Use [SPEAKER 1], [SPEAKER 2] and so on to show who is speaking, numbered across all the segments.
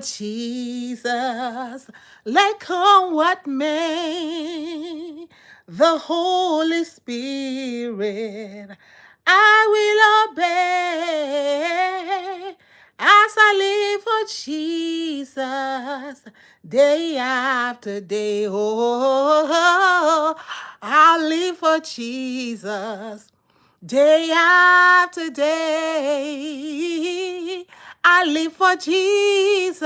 [SPEAKER 1] Jesus, let come what may, the Holy Spirit, I will obey as I live for Jesus day after day. Oh, I'll live for Jesus day after day. I live for Jesus.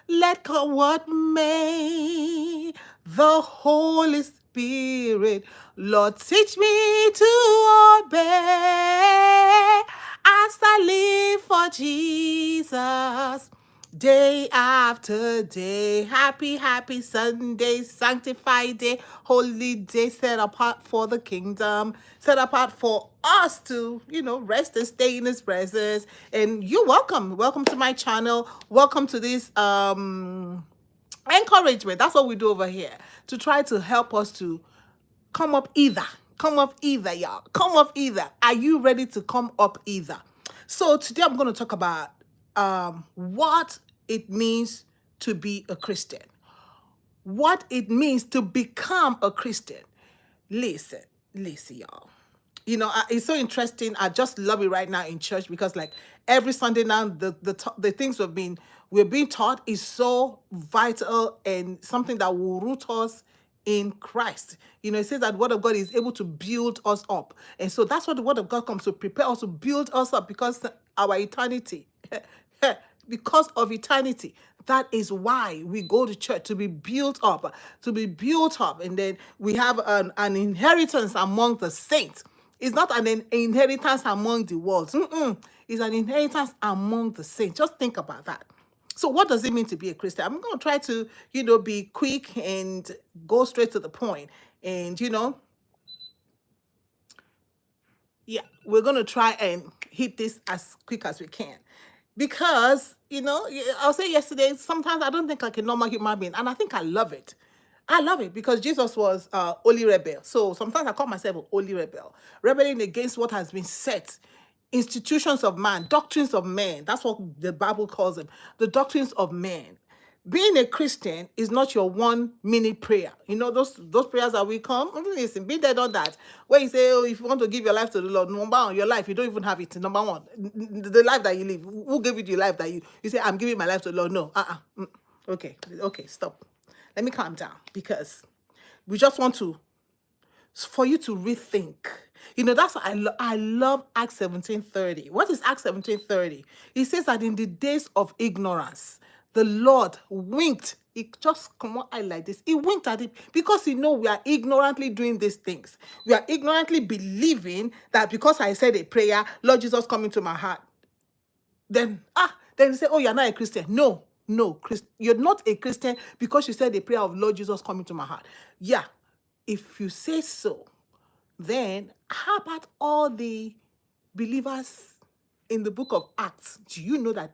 [SPEAKER 1] Let come what may. The Holy Spirit, Lord, teach me to obey as I live for Jesus day after day. Happy, happy Sunday, sanctified day, holy day set apart for the kingdom, set apart for us to, rest and stay in his presence. And you're welcome. Welcome to my channel. Welcome to this encouragement. That's what we do over here to try to help us to come up either. Come up either, y'all. Come up either. Are you ready to come up either? So today I'm going to talk about what it means to be a Christian. What it means to become a Christian. Listen, y'all. It's so interesting. I just love it right now in church because, like, every Sunday now, the things we're being taught is so vital and something that will root us in Christ. It says that the word of God is able to build us up, and so that's what the word of God comes to prepare us, to build us up, because our eternity, because of eternity. That is why we go to church, to be built up, and then we have an inheritance among the saints. It's not an inheritance among the world. It's an inheritance among the saints. Just think about that. So what does it mean to be a Christian? I'm going to try to, be quick and go straight to the point. And, yeah, we're going to try and hit this as quick as we can. Because, I'll say yesterday, sometimes I don't think like a normal human being. And I think I love it. I love it because Jesus was holy rebel. So sometimes I call myself a holy rebel, rebelling against what has been set, institutions of man, doctrines of men. That's what the Bible calls them, the doctrines of men. Being a Christian is not your 1 minute prayer. Those prayers that we come. Listen, be there on that. Where you say, oh, if you want to give your life to the Lord, number one, your life, you don't even have it. Number one, the life that you live. Who gave you the life that you say, I'm giving my life to the Lord? No. Okay, stop. Let me calm down, because we just want for you to rethink. That's what I love Acts 17:30. What is Acts 17:30? It says that in the days of ignorance, the Lord winked. It just come on, I like this. He winked at it because we are ignorantly doing these things. We are ignorantly believing that because I said a prayer, Lord Jesus come into my heart. Then you say, oh, you're not a Christian. No, you're not a Christian because you said the prayer of Lord Jesus come into my heart. Yeah, if you say so, then how about all the believers in the book of Acts? Do you know that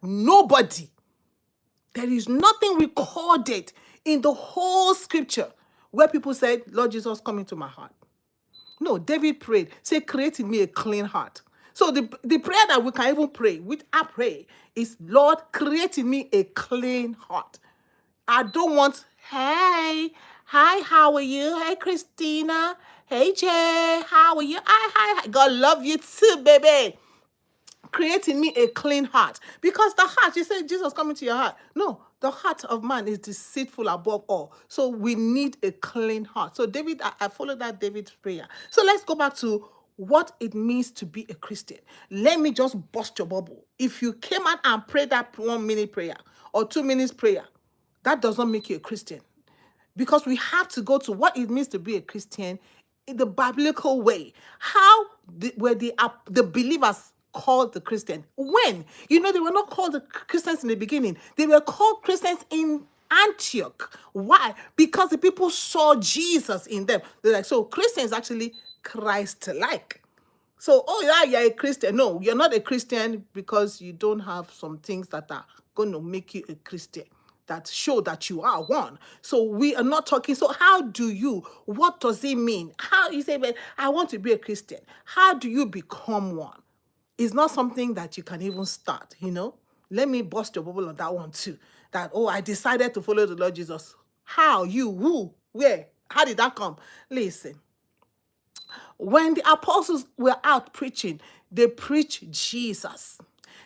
[SPEAKER 1] there is nothing recorded in the whole scripture where people said, Lord Jesus, come into my heart? No, David prayed, say, create in me a clean heart. So the prayer that we can even pray, which I pray, is, Lord, create in me a clean heart. I don't want, hey, hi, how are you? Hey, Christina. Hey, Jay, how are you? Hi. God love you too, baby. Create in me a clean heart. Because the heart, you say Jesus coming to your heart. No, the heart of man is deceitful above all. So we need a clean heart. So David, I followed that David's prayer. So let's go back to what it means to be a Christian. Let me just bust your bubble. If you came out and prayed that 1 minute prayer or 2 minutes prayer, that does not make you a Christian. Because we have to go to what it means to be a Christian in the biblical way. How were the believers called the Christian? When? They were not called the Christians in the beginning. They were called Christians in Antioch. Why? Because the people saw Jesus in them. They're like, so Christians actually Christ-like. So, oh yeah, you're a Christian. No, you're not a Christian because you don't have some things that are going to make you a Christian, that show that you are one. So we are not talking. So what does it mean? How you say, but I want to be a Christian. How do you become one? It's not something that you can even start, Let me bust your bubble on that one too. That, oh, I decided to follow the Lord Jesus. How? You? Who? Where? How did that come? Listen. When the apostles were out preaching, they preached Jesus.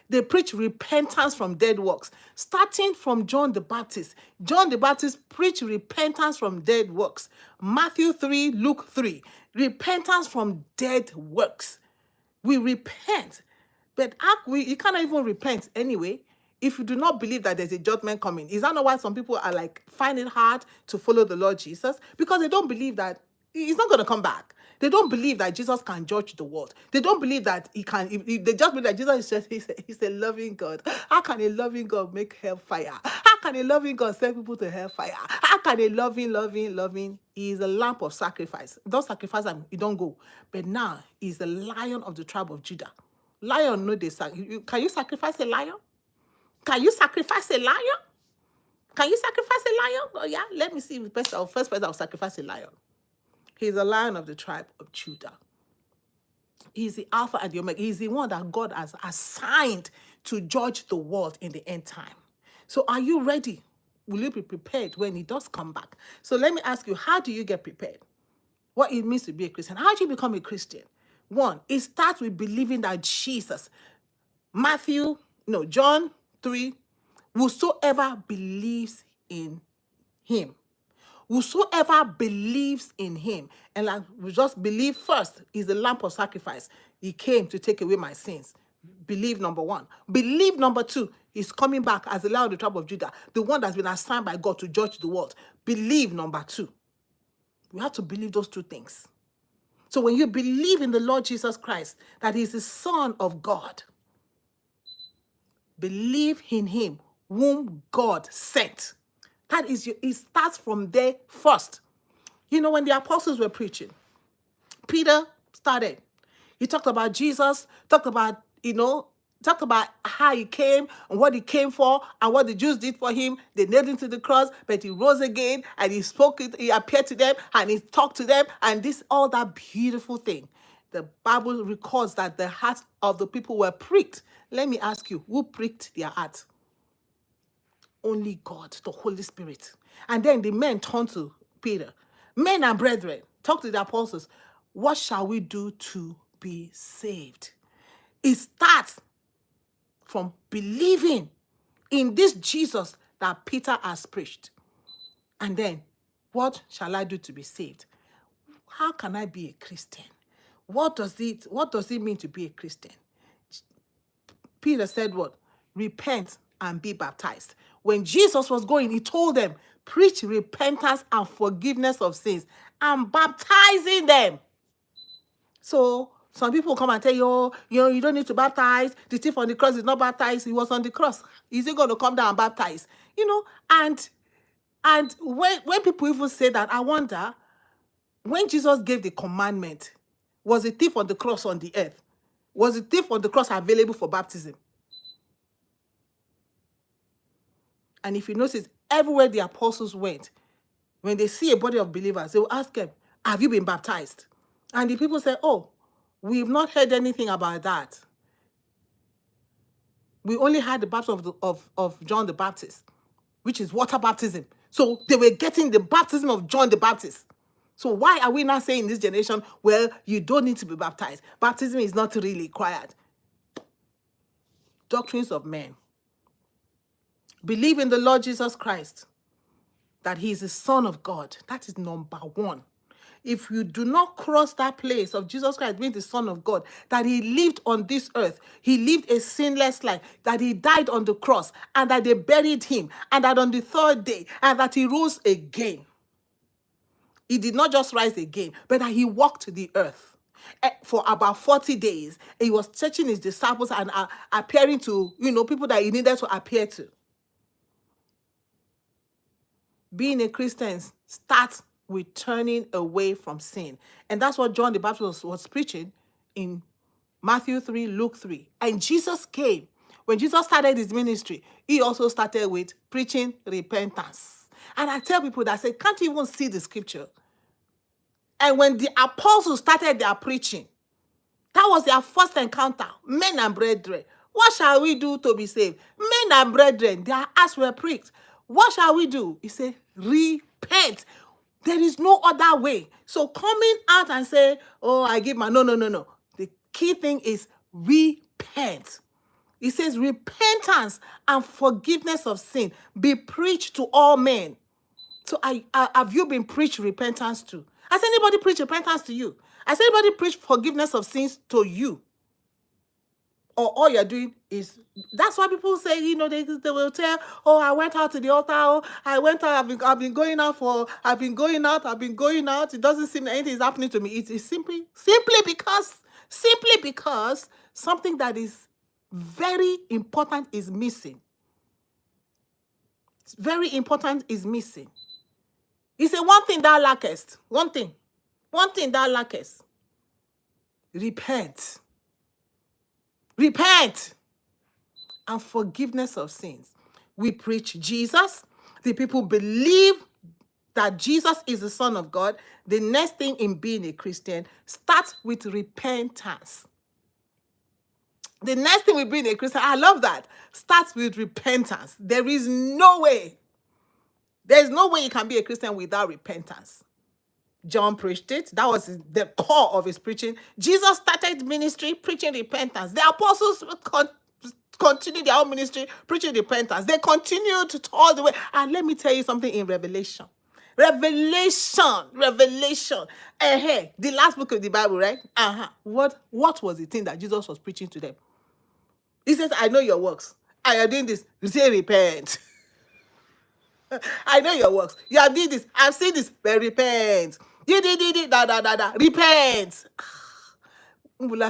[SPEAKER 1] They preached repentance from dead works. Starting from John the Baptist. John the Baptist preached repentance from dead works. Matthew 3, Luke 3. Repentance from dead works. We repent. But you cannot even repent anyway if you do not believe that there's a judgment coming. Is that not why some people are like, find it hard to follow the Lord Jesus? Because they don't believe that he's not going to come back. They don't believe that Jesus can judge the world. They don't believe that he can. They just believe that Jesus is just, he's a loving God. How can a loving God make hellfire? How can a loving God send people to hellfire? How can a loving, he is a lamp of sacrifice. Don't sacrifice him, you don't go. But now he's the Lion of the tribe of Judah. Lion, no, can you sacrifice a lion? Can you sacrifice a lion? Can you sacrifice a lion? Oh yeah, let me see the first person I'll sacrifice a lion. He's the Lion of the tribe of Judah. He's the Alpha and the Omega. He's the one that God has assigned to judge the world in the end time. So are you ready? Will you be prepared when he does come back? So let me ask you, how do you get prepared? What it means to be a Christian. How do you become a Christian? One, it starts with believing that Jesus, John 3, whosoever believes in him. Whosoever believes in him, and like we just believe first, is the lamp of sacrifice. He came to take away my sins. Believe number one. Believe number two, he's coming back as the Lion of the tribe of Judah, the one that's been assigned by God to judge the world. Believe number two. We have to believe those two things. So when you believe in the Lord Jesus Christ, that he is the Son of God, believe in him, whom God sent. That is, it starts from there first. You know, when the apostles were preaching, Peter started. He talked about Jesus, talked about how he came and what he came for and what the Jews did for him. They nailed him to the cross, but he rose again and he spoke it, he appeared to them and he talked to them, and all that beautiful thing. The Bible records that the hearts of the people were pricked. Let me ask you, who pricked their heart? Only God, the Holy Spirit. And then the men turned to Peter. Men and brethren, talk to the apostles. What shall we do to be saved? It starts from believing in this Jesus that Peter has preached. And then, what shall I do to be saved? How can I be a Christian? What does it mean to be a Christian? Peter said what? Repent and be baptized. When Jesus was going, he told them, preach repentance and forgiveness of sins and baptizing them. So some people come and tell you, you don't need to baptize. The thief on the cross is not baptized. He was on the cross. Is he going to come down and baptize? And when people even say that, I wonder, when Jesus gave the commandment, was the thief on the cross on the earth? Was the thief on the cross available for baptism? And if you notice, everywhere the apostles went, when they see a body of believers, they will ask them, have you been baptized? And the people say, oh, we've not heard anything about that. We only had the baptism of John the Baptist, which is water baptism. So they were getting the baptism of John the Baptist. So why are we not saying in this generation, well, you don't need to be baptized? Baptism is not really required. Doctrines of men. Believe in the Lord Jesus Christ, that he is the Son of God. That is number one. If you do not cross that place of Jesus Christ being the Son of God, that he lived on this earth, he lived a sinless life, that he died on the cross, and that they buried him, and that on the third day, and that he rose again. He did not just rise again, but that he walked the earth for about 40 days. He was teaching his disciples and appearing to, people that he needed to appear to. Being a Christian starts with turning away from sin. And that's what John the Baptist was preaching in Matthew 3, Luke 3. And Jesus came. When Jesus started his ministry, he also started with preaching repentance. And I tell people that say, can't you even see the scripture? And when the apostles started their preaching, that was their first encounter, men and brethren. What shall we do to be saved? Men and brethren, their hearts were pricked. What shall we do? He said, repent. There is no other way. So coming out and say, oh, I give my, no, no, no, no. The key thing is repent. He says repentance and forgiveness of sin be preached to all men. So have you been preached repentance to? Has anybody preached repentance to you? Has anybody preached forgiveness of sins to you? Or all you're doing is, that's why people say, you know, they will tell, oh, I went out to the altar, oh, I went out, I've been going out. It doesn't seem anything is happening to me. It is simply because something that is very important is missing. Very important is missing. He said, one thing thou lackest, one thing thou lackest. Repent and forgiveness of sins. We preach Jesus. The people believe that Jesus is the Son of God. The next thing in being a Christian starts with repentance. The next thing with being a Christian, I love that, starts with repentance. There is no way you can be a Christian without repentance. John preached it. That was the core of his preaching. Jesus started ministry preaching repentance. The apostles continued their own ministry preaching repentance. They continued all the way. And let me tell you something in Revelation. The last book of the Bible, right? What was the thing that Jesus was preaching to them? He says, I know your works. I am doing this. You say repent. I know your works. You have did this. I've seen this. But repent. Repent. What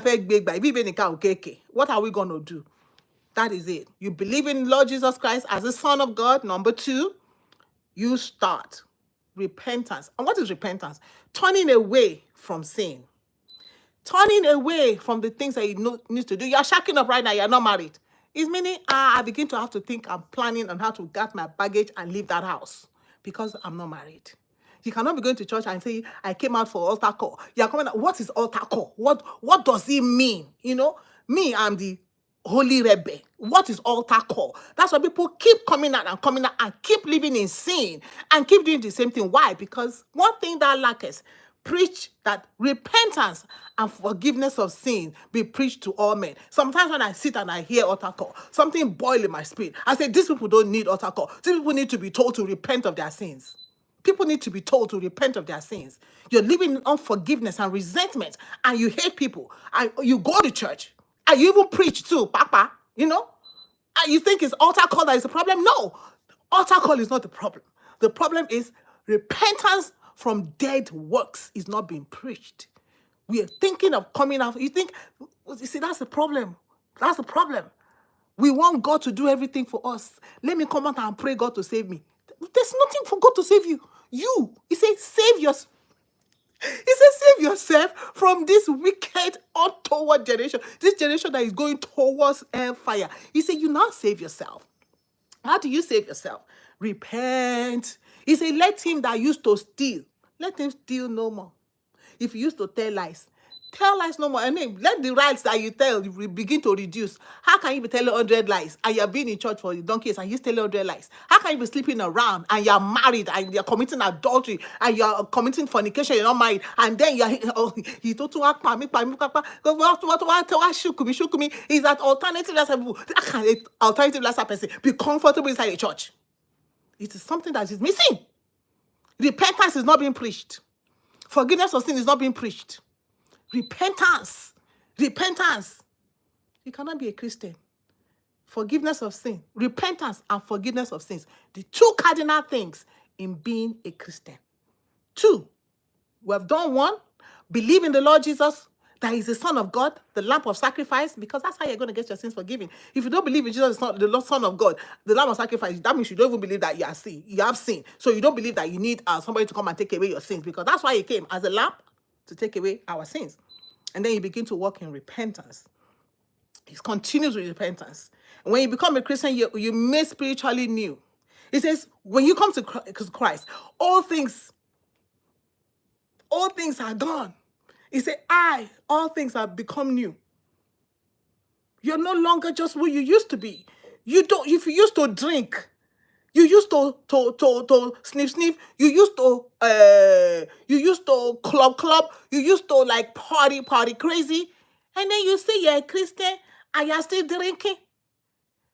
[SPEAKER 1] are we going to do? That is it. You believe in Lord Jesus Christ as the Son of God. Number 2, you start repentance. And what is repentance? Turning away from sin. Turning away from the things that you need to do. You're shacking up right now. You're not married. It's meaning I begin to have to think I'm planning on how to get my baggage and leave that house because I'm not married. You cannot be going to church and say, I came out for altar call. You're coming out. What is altar call? What does it mean? You know, me, I'm the holy rebel. What is altar call? That's why people keep coming out and keep living in sin and keep doing the same thing. Why? Because one thing that lacketh, preach that repentance and forgiveness of sin be preached to all men. Sometimes when I sit and I hear altar call, something boils in my spirit. I say, these people don't need altar call. These people need to be told to repent of their sins. People need to be told to repent of their sins. You're living in unforgiveness and resentment, and you hate people, and you go to church, and you even preach too, Papa, you know? And you think it's altar call that is the problem? No, altar call is not the problem. The problem is repentance from dead works is not being preached. We are thinking of coming out. You see, that's the problem. That's the problem. We want God to do everything for us. Let me come out and pray God to save me. There's nothing for God to save you. He says, save yourself. He says, save yourself from this wicked, untoward generation. This generation that is going towards fire. He said, you now save yourself. How do you save yourself? Repent. He said, let him that used to steal, let him steal no more. If you used to tell lies no more. I mean, let the lies that you tell begin to reduce. How can you be telling 100 lies and you're being in church for donkeys and you're telling 100 lies? How can you be sleeping around and you're married and you're committing adultery and you're committing fornication, you're not married, and then you're he told to act is that alternative lifestyle person be comfortable inside a church? It is something that is missing. Repentance is not being preached. Forgiveness of sin is not being preached. Repentance. You cannot be a Christian. Forgiveness of sin. Repentance and forgiveness of sins. The 2 cardinal things in being a Christian. 2, we have done 1. Believe in the Lord Jesus, that He's the Son of God, the Lamb of sacrifice, because that's how you're going to get your sins forgiven. If you don't believe in Jesus, the Son of God, the Lamb of sacrifice, that means you don't even believe that you have sin. So you don't believe that you need somebody to come and take away your sins, because that's why He came as a lamb to take away our sins. And then you begin to walk in repentance. It continues with repentance. And when you become a Christian, you made spiritually new. It says, when you come to Christ, all things are gone. He said, all things have become new. You're no longer just who you used to be. You don't. If you used to drink, you used to sniff sniff. You used to club. You used to like party crazy, and then you say you're a Christian and you're still drinking.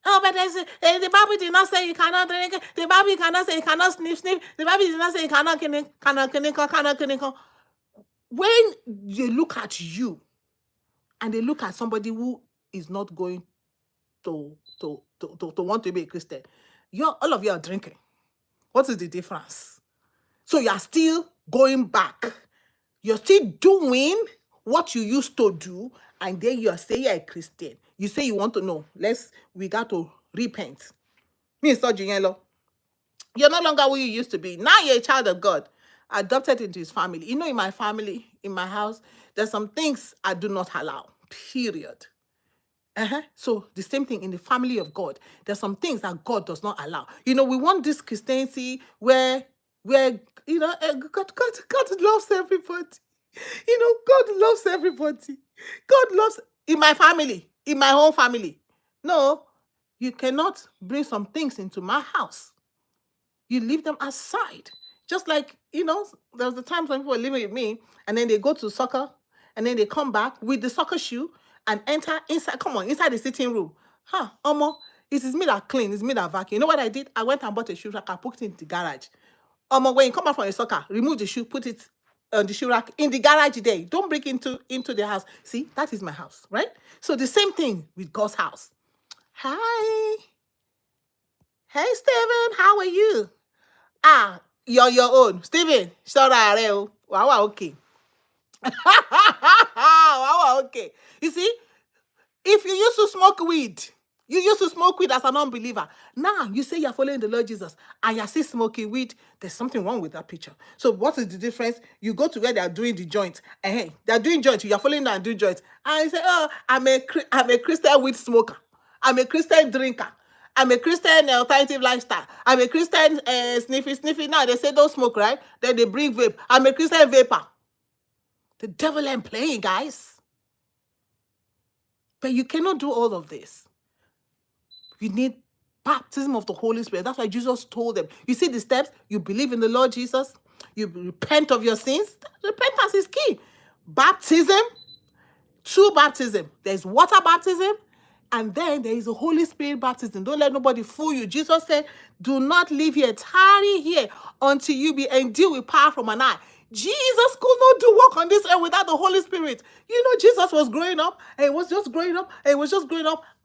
[SPEAKER 1] Oh, but the Bible did not say you cannot drink. The Bible cannot say you cannot sniff sniff. The Bible did not say you cannot. When they look at you and they look at somebody who is not going to want to be a Christian, all of you are drinking. What is the difference? So you are still going back. You're still doing what you used to do, and then you are saying you're a Christian. You say you want to know. We got to repent. You're no longer who you used to be. Now you're a child of God, adopted into his family. You know, in my family, in my house, there's some things I do not allow, period. So the same thing in the family of God. There's some things that God does not allow. You know, we want this Christianity where God loves everybody. You know, God loves everybody. God loves in my family, in my own family. No, you cannot bring some things into my house. You leave them aside. Just like, there was a time when people were living with me and then they go to soccer and then they come back with the soccer shoe and enter inside the sitting room. Omo, it is me that clean, it's me that vacuum. You know what I did? I went and bought a shoe rack, I put it in the garage. When you come back from the soccer, remove the shoe, put it on the shoe rack in the garage there. Don't bring into the house. See, that is my house, right? So the same thing with God's house. Hi. Hey, Steven, how are you? You're your own. Steven, sorry. Wow, okay. Wow, okay. You see, if you used to smoke weed, as an unbeliever. Now you say you're following the Lord Jesus and you're still smoking weed. There's something wrong with that picture. So what is the difference? You go to where they are doing the joint. They're doing joint. You're following them and doing joint. And you say, oh, I'm a Christian weed smoker. I'm a Christian drinker. I'm a Christian alternative lifestyle. I'm a Christian sniffy. Now they say don't smoke, right? Then they bring vape. I'm a Christian vapor. The devil ain't playing, guys. But you cannot do all of this. You need baptism of the Holy Spirit. That's why Jesus told them. You see the steps? You believe in the Lord Jesus. You repent of your sins. Repentance is key. Baptism, true baptism. There's water baptism, and then there is a Holy Spirit baptism. Don't let nobody fool you. Jesus said, do not leave here. Tarry here until you be endued with power from on high. Jesus could not do work on this earth without the Holy Spirit. You know, Jesus was growing up, and he was just growing up,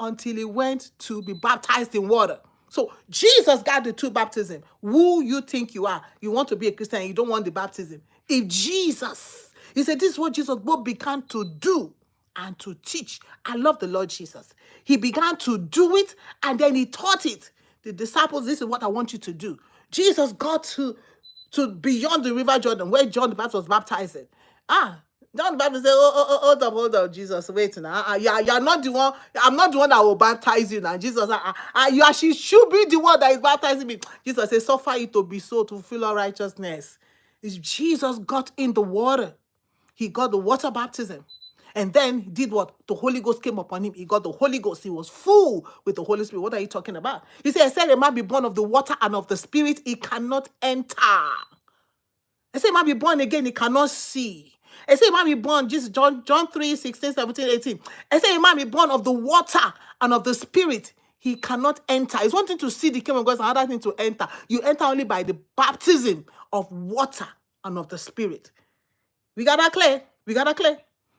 [SPEAKER 1] until he went to be baptized in water. So Jesus got the two baptism. Who you think you are? You want to be a Christian, you don't want the baptism. If Jesus, he said, this is what Jesus both began to do and to teach. I love the Lord Jesus. He began to do it, and then he taught it. The disciples, this is what I want you to do. Jesus got to beyond the river Jordan, where John the Baptist was baptizing. John the Baptist said, hold up, Jesus, wait now. You're not the one, I'm not the one that will baptize you now. Jesus, you actually should be the one that is baptizing me. Jesus said, suffer it to be so, to fulfill all righteousness. Jesus got in the water. He got the water baptism. And then he did what? The Holy Ghost came upon him. He got the Holy Ghost. He was full with the Holy Spirit. What are you talking about? He said, a man be born of the water and of the Spirit, he cannot enter. I say, man be born again, he cannot see. I say, man be born, just John 3, 16, 17, 18. I say, a man be born of the water and of the Spirit, he cannot enter. It's one thing to see the kingdom of God, it's another thing to enter. You enter only by the baptism of water and of the Spirit. We got that clear?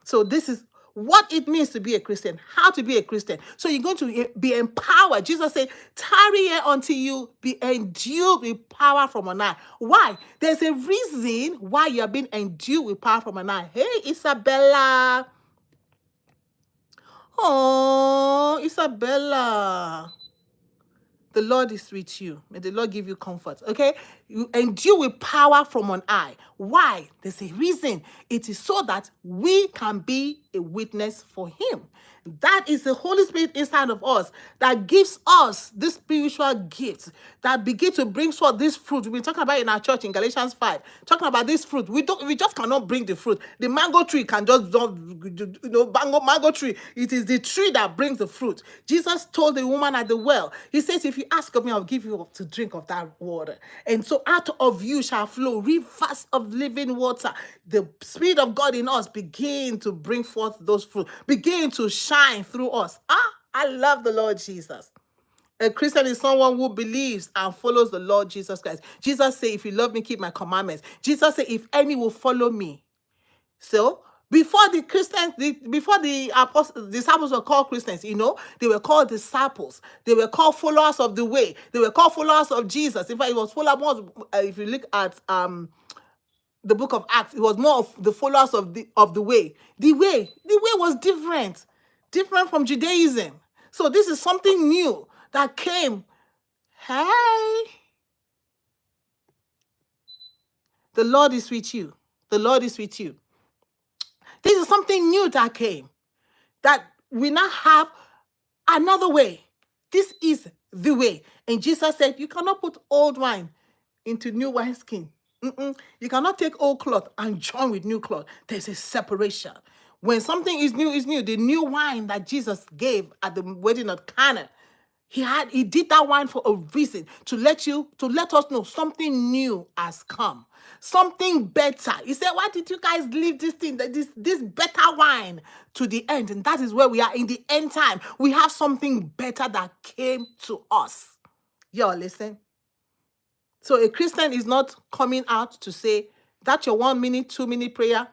[SPEAKER 1] So this is what it means to be a Christian, how to be a Christian. So you're going to be empowered. Jesus said, tarry here until you be endued with power from on high. Why? There's a reason why you're being endued with power from on high. Hey, Isabella. Oh, Isabella. The Lord is with you. May the Lord give you comfort. Okay? You endure with power from on high. Why? There's a reason. It is so that we can be a witness for him. That is the Holy Spirit inside of us that gives us this spiritual gifts that begin to bring forth this fruit. We've been talking about in our church in Galatians 5, talking about this fruit. We just cannot bring the fruit. The mango tree can just don't, mango tree. It is the tree that brings the fruit. Jesus told the woman at the well, he says, if you ask of me, I'll give you to drink of that water. And so out of you shall flow rivers of living water. The Spirit of God in us begin to bring forth those fruit, begin to shine through us. I love the Lord Jesus. A Christian is someone who believes and follows the Lord Jesus Christ. Jesus said, if you love me, keep my commandments. Jesus said, if any will follow me. So before the Christians, before the disciples were called Christians, they were called disciples. They were called followers of the way. They were called followers of Jesus. In fact, it was followers. If you look at the book of Acts, it was more of the followers of the way. The way was different from Judaism. So this is something new that came. Hey, the Lord is with you. The Lord is with you. This is something new that came, that we now have another way. This is the way. And Jesus said, you cannot put old wine into new wineskin. You cannot take old cloth and join with new cloth. There's a separation. When something is new, is new. The new wine that Jesus gave at the wedding of Cana, he did that wine for a reason, to let us know something new has come, something better. He said, why did you guys leave this thing, this better wine to the end? And that is where we are in the end time. We have something better that came to us. Y'all listen. So a Christian is not coming out to say, that's your 1 minute, 2 minute prayer.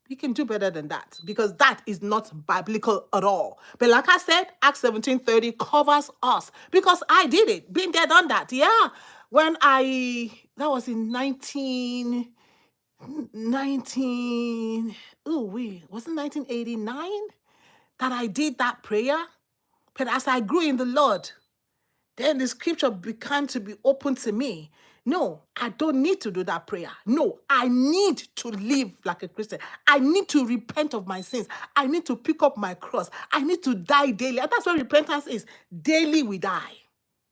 [SPEAKER 1] You can do better than that, because that is not biblical at all. But like I said, Acts 17:30 covers us, because I did it. Been there, done that. Yeah. That was in 1989 that I did that prayer. But as I grew in the Lord, then the scripture began to be open to me. No, I don't need to do that prayer. No, I need to live like a Christian. I need to repent of my sins. I need to pick up my cross. I need to die daily. And that's what repentance is. Daily we die.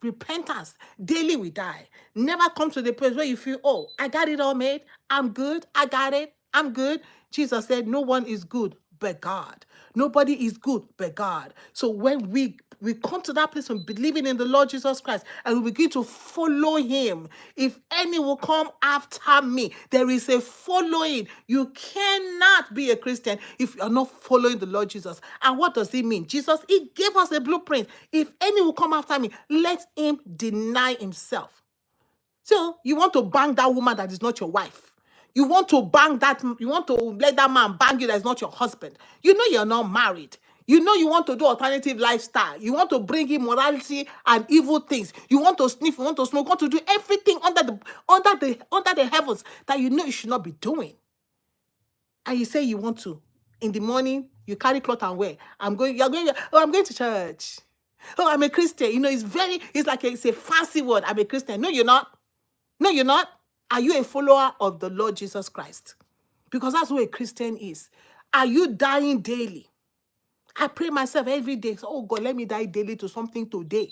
[SPEAKER 1] Repentance, daily we die. Never come to the place where you feel, oh, I got it all made. I'm good. I got it. I'm good. Jesus said, no one is good but God. Nobody is good but God. So when we come to that place of believing in the Lord Jesus Christ and we begin to follow him, if any will come after me, there is a following. You cannot be a Christian if you are not following the Lord Jesus. And what does it mean? Jesus, he gave us a blueprint. If any will come after me, let him deny himself. So you want to bang that woman that is not your wife. You want to let that man bang you that is not your husband. You know you're not married. You know you want to do alternative lifestyle. You want to bring immorality and evil things. You want to sniff, you want to smoke, you want to do everything under the heavens that you know you should not be doing. And you say you want to. In the morning, you carry cloth and wear. I'm going to church. Oh, I'm a Christian. It's a fancy word. I'm a Christian. No, you're not. No, you're not. Are you a follower of the Lord Jesus Christ? Because that's what a Christian is. Are you dying daily? I pray myself every day. Oh God, let me die daily to something today.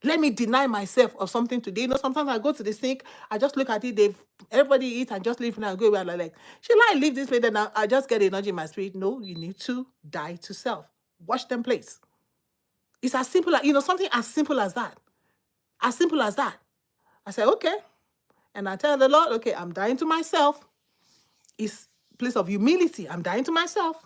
[SPEAKER 1] Let me deny myself of something today. Sometimes I go to the sink, I just look at it, everybody eat and just leave and I go away. I'm like, shall I leave this way? Then I just get energy in my spirit. No, you need to die to self. Wash them plates. It's as simple as, something as simple as that. As simple as that. I say, okay. And I tell the Lord, okay, I'm dying to myself. It's a place of humility. I'm dying to myself.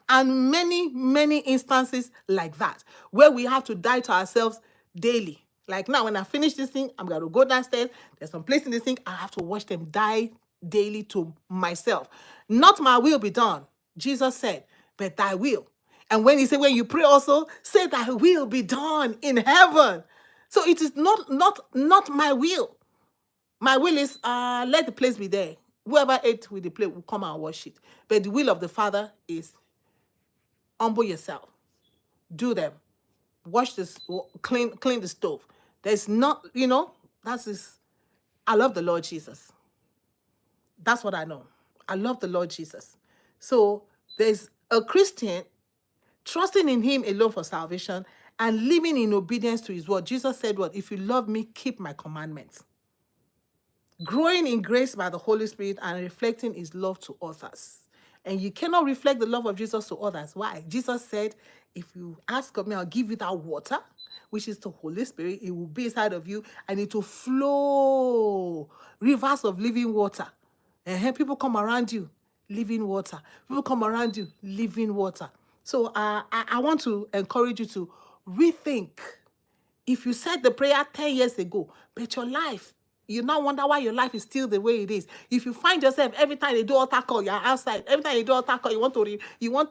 [SPEAKER 1] And many, many instances like that, where we have to die to ourselves daily. Like now, when I finish this thing, I'm going to go downstairs. There's some place in this thing. I have to watch them die daily to myself. Not my will be done, Jesus said, but thy will. And when he said, when you pray also, say thy will be done in heaven. So it is not my will. My will is, let the place be there. Whoever ate with the plate will come and wash it. But the will of the Father is humble yourself. Do them. wash this, clean the stove. There's not, that's is, I love the Lord Jesus. That's what I know. I love the Lord Jesus. So there's a Christian trusting in him alone for salvation and living in obedience to his word. Jesus said what? If you love me, keep my commandments. Growing in grace by the Holy Spirit and reflecting his love to others. And you cannot reflect the love of Jesus to others. Why? Jesus said, if you ask of me, I'll give you that water, which is the Holy Spirit. It will be inside of you and it will flow. Rivers of living water. And people come around you, living water. People come around you, living water. So I want to encourage you to rethink. If you said the prayer 10 years ago, but your life, you now wonder why your life is still the way it is. If you find yourself every time they do altar call, you're outside. Every time you do altar call, you want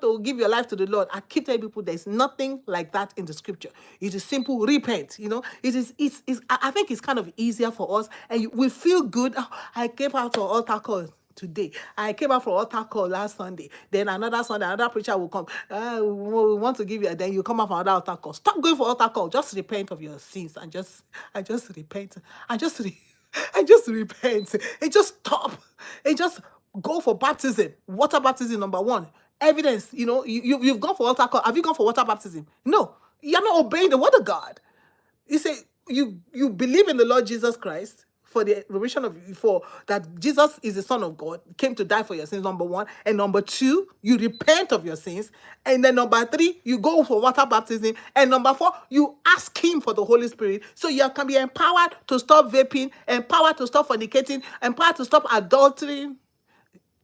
[SPEAKER 1] to give your life to the Lord. I keep telling people there's nothing like that in the scripture. It is simple, repent. I think it's kind of easier for us, and we feel good. Oh, I came out to altar call today. I came out for altar call last Sunday. Then another Sunday, another preacher will come. We want to give you, then you come out for another altar call. Stop going for altar call. Just repent of your sins and just repent. And just repent. And just stop. And just go for baptism. Water baptism, number one. Evidence, you've gone for altar call. Have you gone for water baptism? No. You're not obeying the word of God. You say you believe in the Lord Jesus Christ for the remission of for that Jesus is the Son of God, came to die for your sins, number one. And number two, you repent of your sins. And then number three, you go for water baptism. And number four, you ask him for the Holy Spirit. So you can be empowered to stop vaping, empowered to stop fornicating, empowered to stop adultery.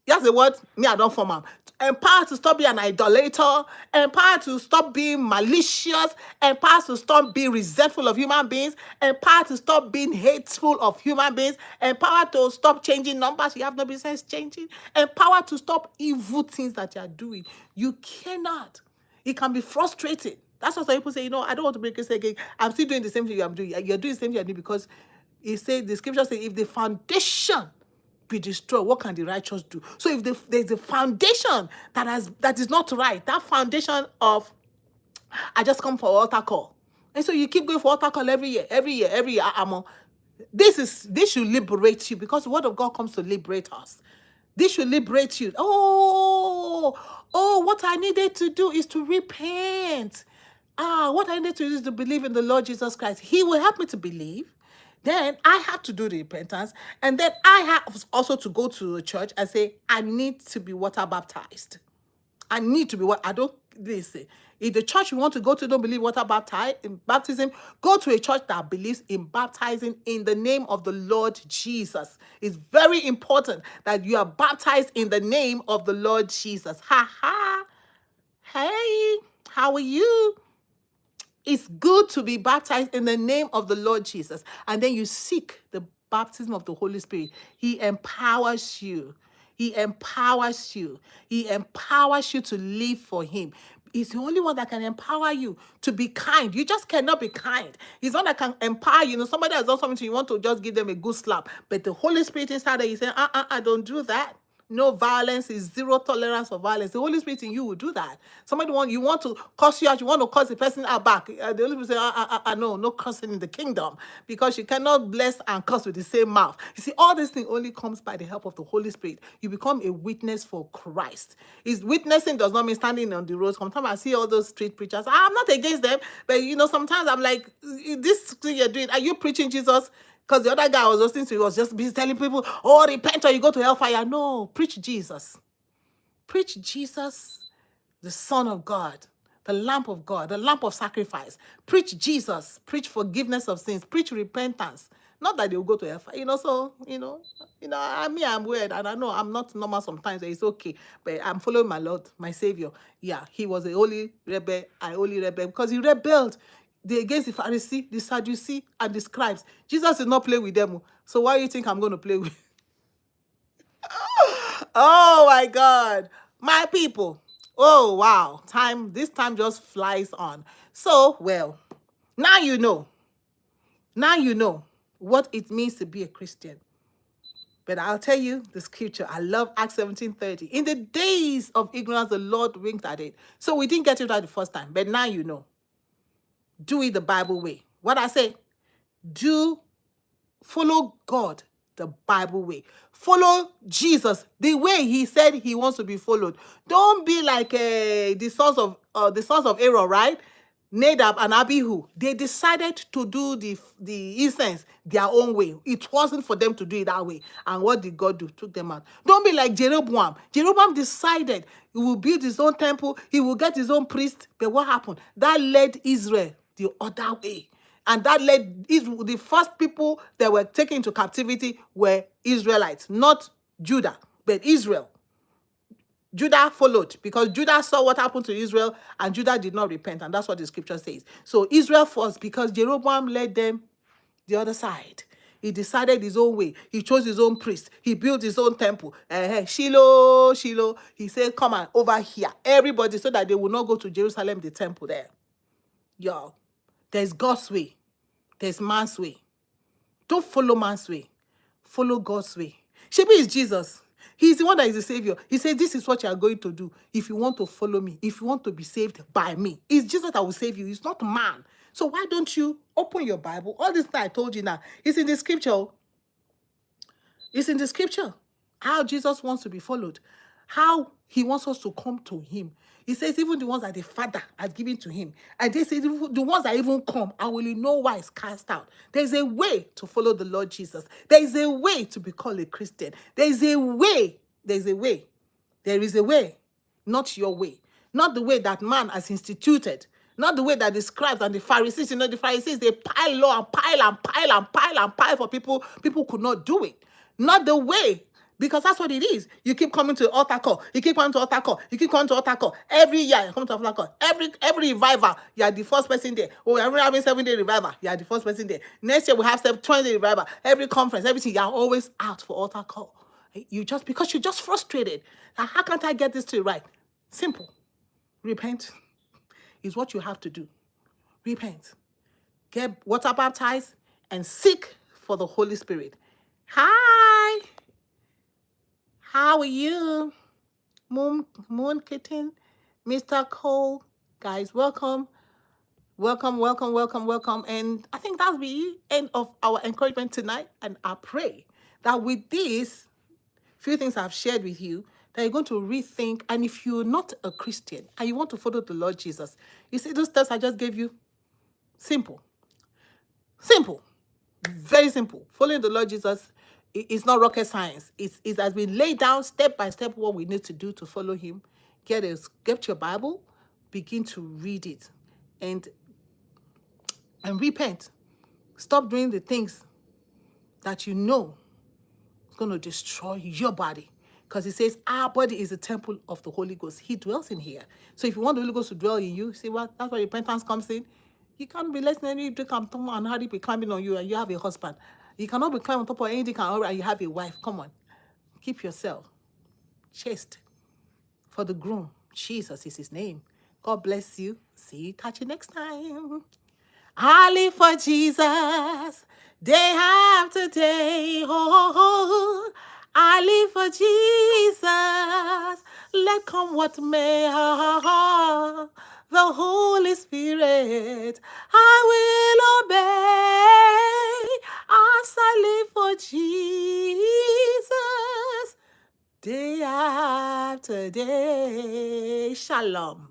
[SPEAKER 1] That's the word me I don't form am. Empowered to stop being an idolater, empowered to stop being malicious, empowered to stop being resentful of human beings, empowered to stop being hateful of human beings, empowered to stop changing numbers you have no business changing, empowered to stop evil things that you are doing. You cannot. It can be frustrating. That's what some people say, I don't want to be a Christian again. I'm still doing the same thing I'm doing. You're doing the same thing you're doing because the scripture says if the foundation be destroyed, what can the righteous do? So if there's a foundation that is not right, that foundation of I just come for altar call, and so you keep going for altar call every year. This should liberate you because the word of God comes to liberate us. This should liberate you. Oh, what I needed to do is to repent. What I need to do is to believe in the Lord Jesus Christ. He will help me to believe. Then I have to do the repentance. And then I have also to go to a church and say, I need to be water baptized. I need to be what I don't listen. If the church you want to go to don't believe water baptism, go to a church that believes in baptizing in the name of the Lord Jesus. It's very important that you are baptized in the name of the Lord Jesus. Ha ha. Hey, how are you? It's good to be baptized in the name of the Lord Jesus. And then you seek the baptism of the Holy Spirit. He empowers you. He empowers you. He empowers you to live for him. He's the only one that can empower you to be kind. You just cannot be kind. He's the one that can empower you. Somebody has done something to you, you want to just give them a good slap. But the Holy Spirit inside there, he's saying, don't do that. No violence, is zero tolerance for violence. The Holy Spirit in you will do that. You want to curse you out, you want to curse the person out back. The Holy Spirit say, no cursing in the kingdom, because you cannot bless and curse with the same mouth. You see, all this thing only comes by the help of the Holy Spirit. You become a witness for Christ. Witnessing does not mean standing on the road. Sometimes I see all those street preachers. I'm not against them, but sometimes I'm like, this thing you're doing, are you preaching Jesus? Because the other guy I was listening to, he was just busy telling people, repent or you go to hellfire. No, preach Jesus. Preach Jesus, the Son of God, the Lamb of God, the Lamb of sacrifice. Preach Jesus. Preach forgiveness of sins. Preach repentance. Not that they'll go to hellfire. I'm weird, and I know I'm not normal sometimes. It's okay. But I'm following my Lord, my Savior. Yeah, he was a holy rebel, because he rebelled against the Pharisee, the Sadducee, and the scribes. Jesus did not play with them. So why do you think I'm going to play with? Oh my God. My people. Oh wow. This time just flies on. So, well, now you know. Now you know what it means to be a Christian. But I'll tell you the scripture. I love Acts 17:30. In the days of ignorance, the Lord winked at it. So we didn't get it right the first time. But now you know. Do it the Bible way. What I say? Follow God the Bible way. Follow Jesus the way he said he wants to be followed. Don't be like the sons of Aaron, right? Nadab and Abihu. They decided to do the incense their own way. It wasn't for them to do it that way. And what did God do? Took them out. Don't be like Jeroboam. Jeroboam decided he will build his own temple. He will get his own priest. But what happened? That led Israel the other way. And that led the first people that were taken into captivity were Israelites, not Judah, but Israel. Judah followed because Judah saw what happened to Israel and Judah did not repent. And that's what the scripture says. So Israel first because Jeroboam led them the other side. He decided his own way. He chose his own priest. He built his own temple. Shiloh, Shiloh. He said, come on, over here. Everybody, so that they will not go to Jerusalem, the temple there. Y'all, there's God's way. There's man's way. Don't follow man's way. Follow God's way. Shebi is Jesus. He's the one that is the Savior. He said, this is what you are going to do if you want to follow me, if you want to be saved by me. It's Jesus that will save you. It's not man. So why don't you open your Bible? All this that I told you now, it's in the scripture. It's in the scripture. How Jesus wants to be followed. How he wants us to come to him. He says even the ones that the Father has given to him. And they say the ones that even come, I will in no wise cast out. There's a way to follow the Lord Jesus. There is a way to be called a Christian. There is a way. There's a way. There is a way. Not your way. Not the way that man has instituted. Not the way that the scribes and the Pharisees, the Pharisees, they pile law and pile and pile and pile and pile for people. People could not do it. Not the way. Because that's what it is. You keep coming to altar call. You keep coming to altar call. You keep coming to altar call. Every year you come to altar call. Every revival, you are the first person there. Oh, we're having 7-day revival. You are the first person there. Next year we have 20-day revival. Every conference, everything, you are always out for altar call. Because you're just frustrated. Now, how can't I get this to right? Simple. Repent is what you have to do. Repent. Get water baptized and seek for the Holy Spirit. Hi. How are you? Moon Kitten, Mr. Cole. Guys, welcome. Welcome. And I think that'll be the end of our encouragement tonight. And I pray that with these few things I've shared with you, that you're going to rethink. And if you're not a Christian and you want to follow the Lord Jesus, you see those steps I just gave you? Simple. Very simple. Following the Lord Jesus is not rocket science. It has been laid down step by step what we need to do to follow him. Get your Bible, begin to read it, and repent. Stop doing the things that you know is going to destroy your body. Because it says our body is the temple of the Holy Ghost. He dwells in here. So if you want the Holy Ghost to dwell in you, see what? That's where repentance comes in. You can't be letting any drink and hardly be climbing on you and you have a husband. You cannot be climbing on top of anything and you have a wife. Come on. Keep yourself chaste for the groom. Jesus is his name. God bless you. Catch you next time. I live for Jesus day after day. Oh, I live for Jesus. Let come what may. The Holy Spirit, I will obey as I live for Jesus day after day. Shalom.